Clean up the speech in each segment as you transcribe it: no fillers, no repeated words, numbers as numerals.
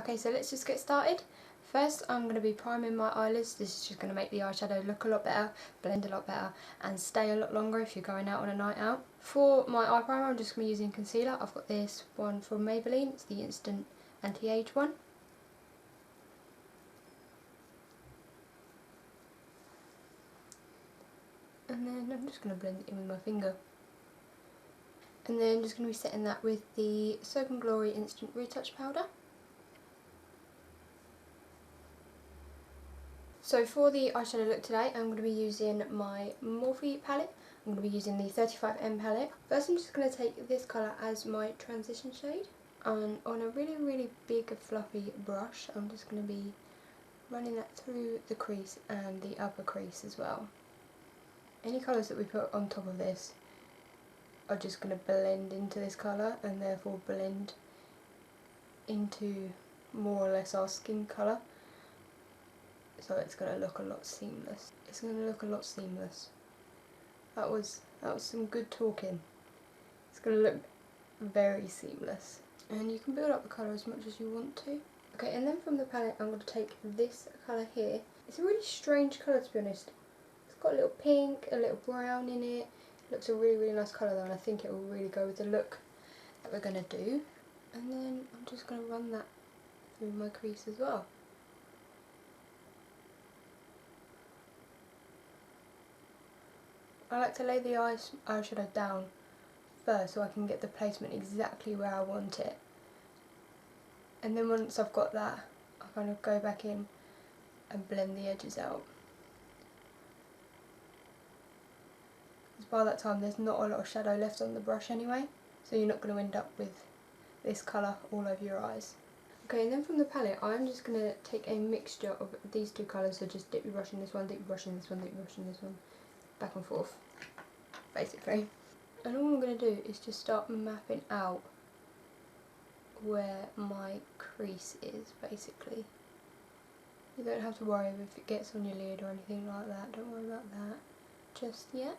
Okay, so let's just get started. First, I'm going to be priming my eyelids. This is just going to make the eyeshadow look a lot better, blend a lot better, and stay a lot longer if you're going out on a night out. For my eye primer, I'm just going to be using concealer. I've got this one from Maybelline. It's the Instant Anti-Age one. And then I'm just going to blend it in with my finger. And then I'm just going to be setting that with the Soap & Glory Instant Retouch Powder. So for the eyeshadow look today, I'm going to be using my Morphe palette. I'm going to be using the 35M palette. First I'm just going to take this colour as my transition shade. And on a really big fluffy brush, I'm just going to be running that through the crease and the upper crease as well. Any colours that we put on top of this are just going to blend into this colour and therefore blend into more or less our skin colour. So it's going to look a lot seamless. It's going to look a lot seamless. That was some good talking. It's going to look very seamless. And you can build up the colour as much as you want to. Okay, and then from the palette I'm going to take this colour here. It's a really strange colour, to be honest. It's got a little pink, a little brown in it. It looks a really nice colour though, and I think it will really go with the look that we're going to do. And then I'm just going to run that through my crease as well. I like to lay the eyeshadow down first so I can get the placement exactly where I want it. And then once I've got that, I kind of go back in and blend the edges out. Because by that time there's not a lot of shadow left on the brush anyway, so you're not going to end up with this colour all over your eyes. Okay, and then from the palette I'm just going to take a mixture of these two colours, so just dip your brush in this one, dip your brush in this one, dip your brush in this one, back and forth, basically. And all I'm going to do is just start mapping out where my crease is, basically. You don't have to worry if it gets on your lid or anything like that, don't worry about that just yet.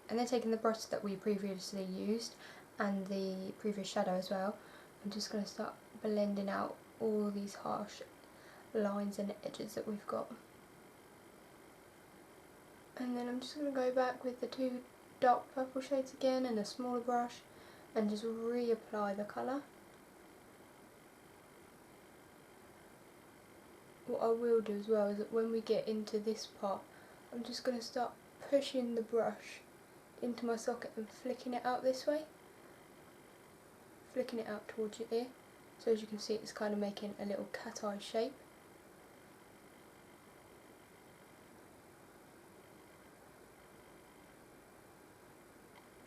And then taking the brush that we previously used and the previous shadow as well, I'm just going to start blending out all these harsh lines and edges that we've got. And then I'm just going to go back with the two dark purple shades again and a smaller brush and just reapply the colour. What I will do as well is that when we get into this part, I'm just going to start pushing the brush into my socket and flicking it out this way. Flicking it out towards your ear. So as you can see, it's kind of making a little cat eye shape.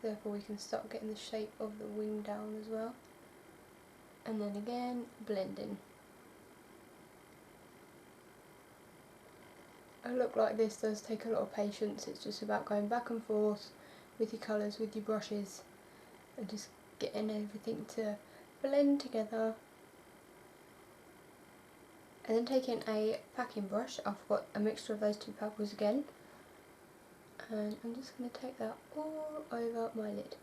Therefore we can start getting the shape of the wing down as well. And then again, blending. A look like this does take a lot of patience. It's just about going back and forth with your colours, with your brushes, and just getting everything to blend together. And then taking a packing brush, I've got a mixture of those two purples again, and I'm just going to take that all over my lid.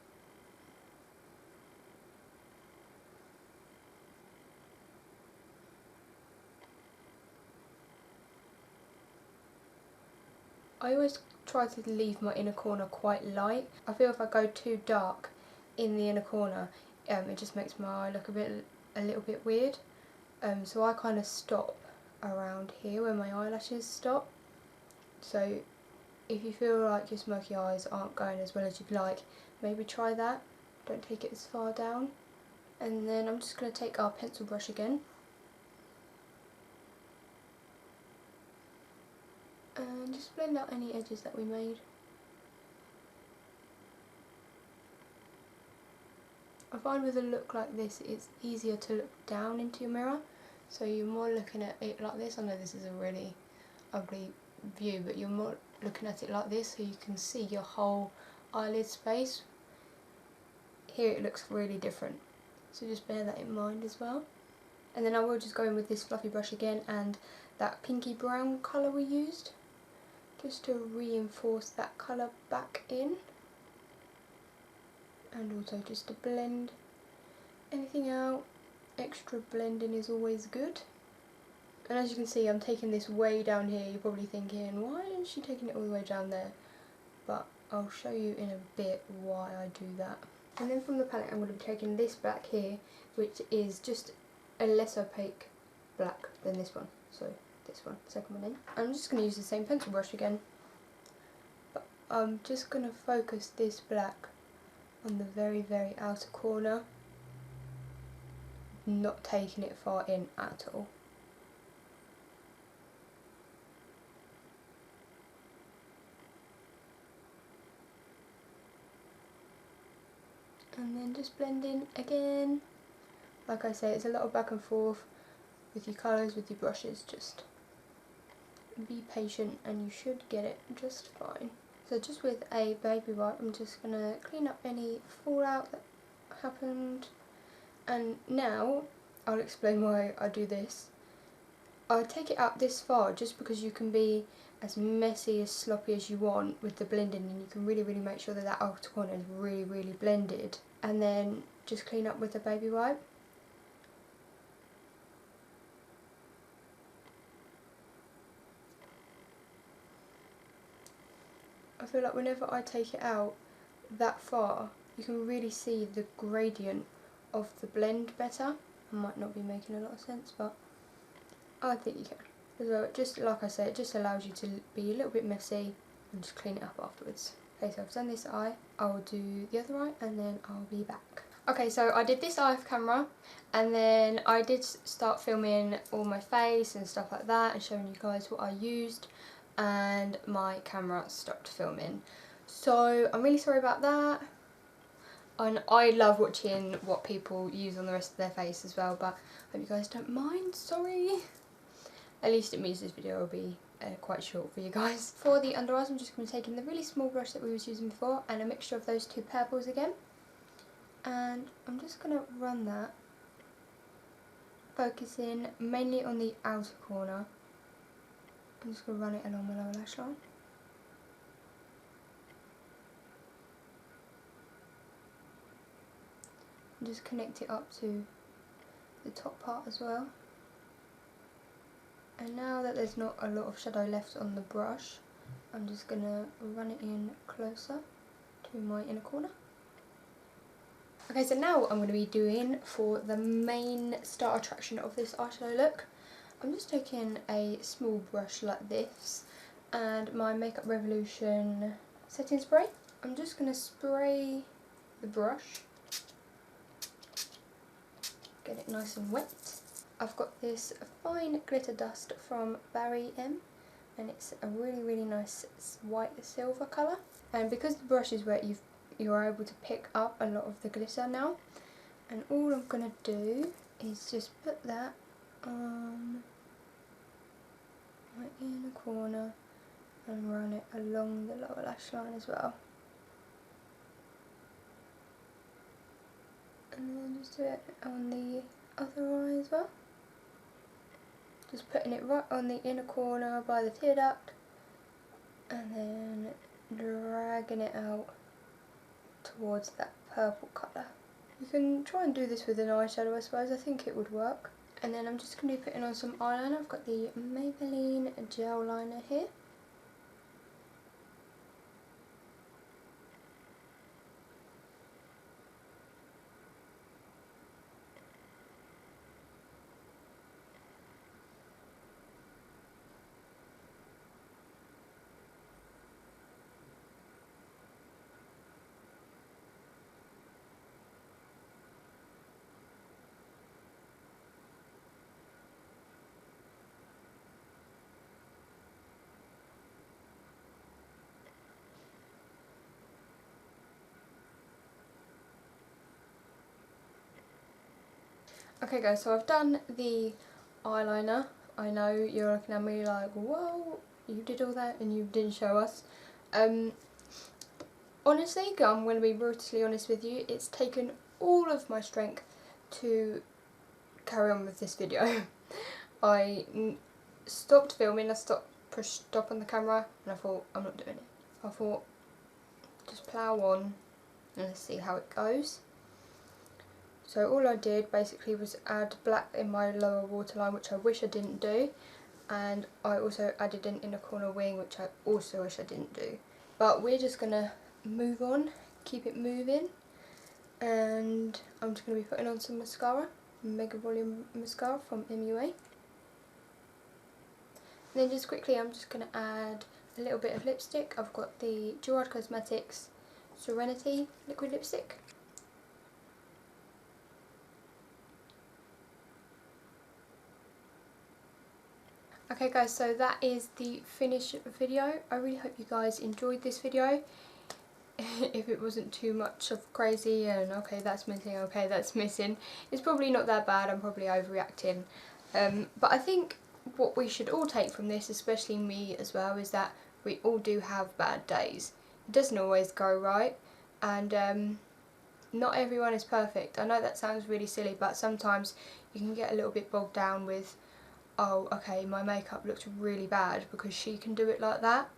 I always try to leave my inner corner quite light. I feel if I go too dark in the inner corner, it just makes my eye look a little bit weird. So I kind of stop around here where my eyelashes stop. So if you feel like your smoky eyes aren't going as well as you'd like, maybe try that. Don't take it as far down. And then I'm just going to take our pencil brush again. And just blend out any edges that we made. I find with a look like this, it's easier to look down into your mirror. So you're more looking at it like this. I know this is a really ugly view, but you're more looking at it like this so you can see your whole eyelid space. Here it looks really different, so just bear that in mind as well. And then I will just go in with this fluffy brush again and that pinky brown colour we used. just to reinforce that colour back in, and also just to blend anything out. Extra blending is always good. And as you can see, I'm taking this way down here. You're probably thinking, why is she taking it all the way down there? But I'll show you in a bit why I do that. And then from the palette, I'm going to be taking this black here, which is just a less opaque black than this one. So this one, second one in. I'm just going to use the same pencil brush again. But I'm just going to focus this black on the very, very outer corner. Not taking it far in at all. And then just blend in again. Like I say, it's a lot of back and forth with your colours, with your brushes. Just be patient and you should get it just fine. So just with a baby wipe, I'm just going to clean up any fallout that happened. And now I'll explain why I do this. I take it out this far just because you can be as messy, as sloppy as you want with the blending, and you can really make sure that that outer corner is really blended. And then just clean up with the baby wipe. I feel like whenever I take it out that far, you can really see the gradient of the blend better. I might not be making a lot of sense, but I think you can. So just like I said, it just allows you to be a little bit messy and just clean it up afterwards. Okay, so I've done this eye, I'll do the other eye and then I'll be back. Okay, so I did this eye off camera, and then I did start filming all my face and stuff like that and showing you guys what I used, and my camera stopped filming. So I'm really sorry about that. And I love watching what people use on the rest of their face as well, but I hope you guys don't mind, sorry. At least it means this video will be quite short for you guys. For the under eyes, I'm just going to take in the really small brush that we was using before and a mixture of those two purples again. And I'm just going to run that, focusing mainly on the outer corner. I'm just going to run it along my lower lash line. And just connect it up to the top part as well. And now that there's not a lot of shadow left on the brush, I'm just going to run it in closer to my inner corner. Okay, so now I'm going to be doing for the main star attraction of this eyeshadow look. I'm just taking a small brush like this and my Makeup Revolution setting spray. I'm just going to spray the brush, get it nice and wet. I've got this fine glitter dust from Barry M, and it's a really nice white silver colour. And because the brush is wet, you're able to pick up a lot of the glitter now. And all I'm going to do is just put that on my inner corner and run it along the lower lash line as well. And then just do it on the other eye as well. Just putting it right on the inner corner by the tear duct and then dragging it out towards that purple colour. You can try and do this with an eyeshadow, I suppose. I think it would work. And then I'm just going to be putting on some eyeliner. I've got the Maybelline gel liner here. Okay guys, so I've done the eyeliner. I know you're looking at me like, whoa, you did all that and you didn't show us. Honestly, I'm going to be brutally honest with you, it's taken all of my strength to carry on with this video. I stopped filming, I stopped push stop on the camera and I thought, I'm not doing it. I thought, just plough on and let's see how it goes. So all I did basically was add black in my lower waterline, which I wish I didn't do, and I also added an inner corner wing, which I also wish I didn't do. But we're just going to move on, keep it moving, and I'm just going to be putting on some mascara, Mega Volume Mascara from MUA. And then just quickly I'm just going to add a little bit of lipstick. I've got the Gerard Cosmetics Serenity liquid lipstick. Okay guys, so that is the finished video. I really hope you guys enjoyed this video. If it wasn't too much of crazy and okay that's missing, okay that's missing, it's probably not that bad. I'm probably overreacting. But I think what we should all take from this, especially me as well, is that we all do have bad days. It doesn't always go right, and not everyone is perfect. I know that sounds really silly, but sometimes you can get a little bit bogged down with, oh okay, my makeup looks really bad because she can do it like that,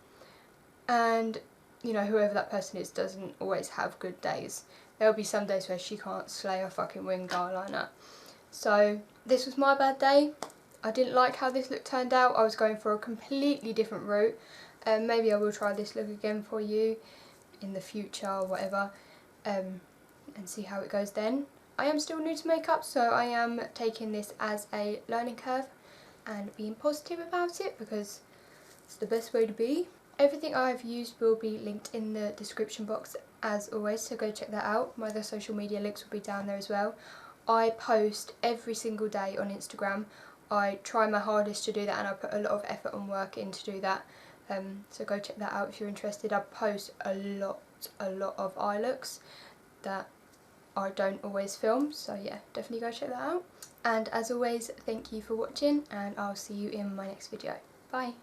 and you know, whoever that person is doesn't always have good days. There'll be some days where she can't slay a fucking winged eyeliner. So this was my bad day. I didn't like how this look turned out. I was going for a completely different route. Maybe I will try this look again for you in the future or whatever, and see how it goes then. I am still new to makeup, so I am taking this as a learning curve and being positive about it because it's the best way to be. Everything I've used will be linked in the description box as always, so go check that out. My other social media links will be down there as well. I post every single day on Instagram. I try my hardest to do that and I put a lot of effort and work in to do that. So go check that out if you're interested. I post a lot of eye looks that I don't always film, so yeah, definitely go check that out. And as always, thank you for watching and I'll see you in my next video. Bye!